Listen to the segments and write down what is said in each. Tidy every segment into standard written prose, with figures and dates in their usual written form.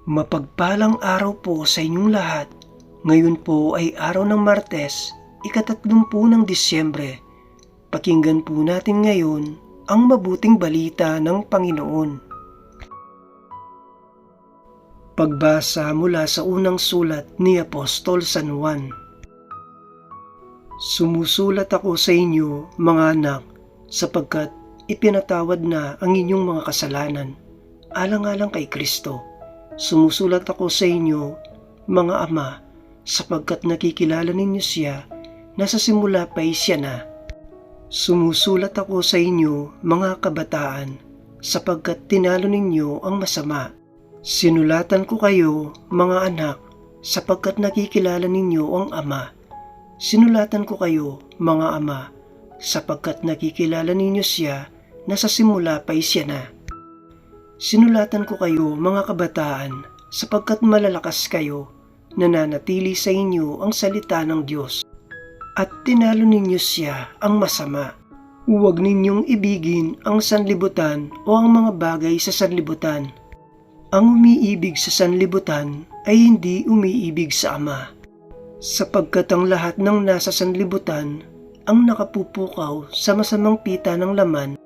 Mapagpalang araw po sa inyong lahat. Ngayon po ay araw ng Martes, ika-30 ng Disyembre. Pakinggan po natin ngayon ang mabuting balita ng Panginoon. Pagbasa mula sa unang sulat ni Apostol San Juan. Sumusulat ako sa inyo, mga anak, sapagkat ipinatawad na ang inyong mga kasalanan, alang-alang kay Kristo. Sumusulat ako sa inyo, mga ama, sapagkat nakikilala ninyo siya na sa simula pa'y siya na. Sumusulat ako sa inyo, mga kabataan, sapagkat tinalo ninyo ang masama. Sinulatan ko kayo, mga anak, sapagkat nakikilala ninyo ang Ama. Sinulatan ko kayo, mga ama, sapagkat nakikilala ninyo siya na sa simula pa'y siya na. Sinulatan ko kayo, mga kabataan, sapagkat malalakas kayo, nananatili sa inyo ang salita ng Diyos, at tinalo ninyo siya ang masama. Huwag ninyong ibigin ang sanlibutan o ang mga bagay sa sanlibutan. Ang umiibig sa sanlibutan ay hindi umiibig sa Ama, sapagkat ang lahat ng nasa sanlibutan ang nakapupukaw sa masamang pita ng laman,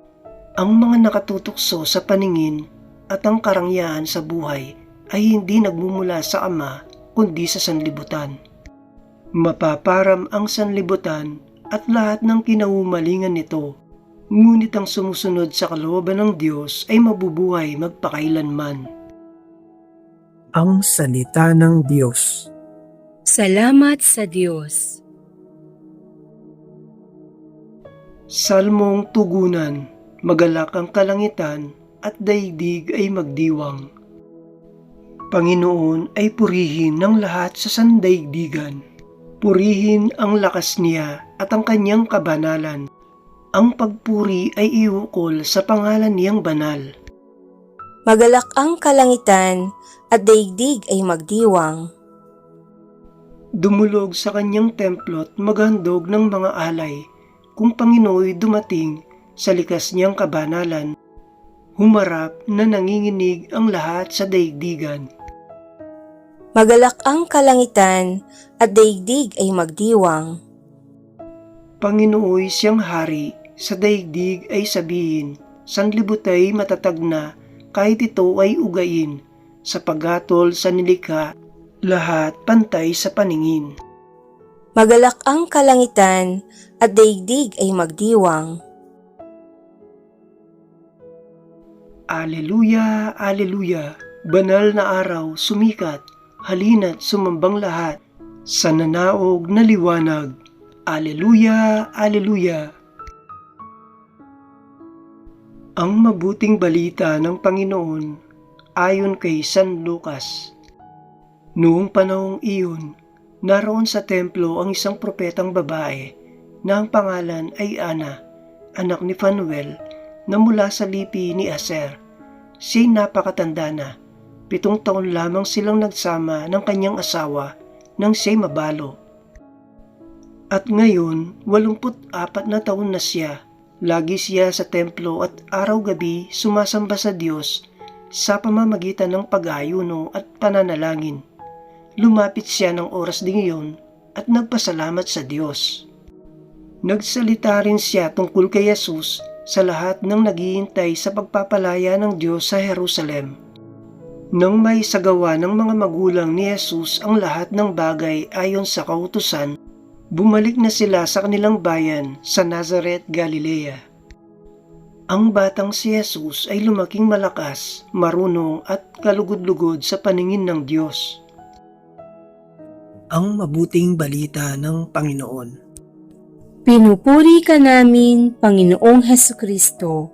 ang mga nakatutukso sa paningin at ang karangyaan sa buhay ay hindi nagmumula sa Ama kundi sa sanlibutan. Mapaparam ang sanlibutan at lahat ng kinaumalingan nito, ngunit ang sumusunod sa kalooban ng Diyos ay mabubuhay magpakailanman. Ang salita ng Diyos. Salamat sa Diyos. Salmong tugunan, magalak ang kalangitan at daigdig ay magdiwang. Panginoon ay purihin ng lahat sa sandaigdigan. Purihin ang lakas niya at ang kanyang kabanalan. Ang pagpuri ay iukol sa pangalan niyang banal. Magalak ang kalangitan at daigdig ay magdiwang. Dumulog sa kanyang templo't maghandog ng mga alay, kung Panginooy dumating sa likas niyang kabanalan. Humarap na nanginginig ang lahat sa daigdigan. Magalak ang kalangitan at daigdig ay magdiwang. Panginooy siyang hari, sa daigdig ay sabihin, sanlibutan matatag na, kahit ito ay ugain, sa paghatol sa nilikha, lahat pantay sa paningin. Magalak ang kalangitan at daigdig ay magdiwang. Aleluya, aleluya, banal na araw sumikat, halina't sumambang lahat, sa nanaog na liwanag. Aleluya, aleluya. Ang mabuting balita ng Panginoon ayon kay San Lucas. Noong panahong iyon, naroon sa templo ang isang propetang babae na ang pangalan ay Ana, anak ni Fanuel, na mula sa lipi ni Aser. Siya'y napakatanda na, 7 taon lamang silang nagsama ng kanyang asawa nang siya'y mabalo. At ngayon, 84 na taon na siya. Lagi siya sa templo at araw-gabi sumasamba sa Diyos sa pamamagitan ng pag-ayuno at pananalangin. Lumapit siya ng oras ding iyon at nagpasalamat sa Diyos. Nagsalita rin siya tungkol kay Jesus sa lahat ng naghihintay sa pagpapalaya ng Diyos sa Jerusalem. Nang may sagawa ng mga magulang ni Jesus ang lahat ng bagay ayon sa kautusan, bumalik na sila sa kanilang bayan sa Nazareth, Galilea. Ang batang si Jesus ay lumaking malakas, marunong at kalugod-lugod sa paningin ng Diyos. Ang mabuting balita ng Panginoon. Pinupuri ka namin, Panginoong Hesukristo.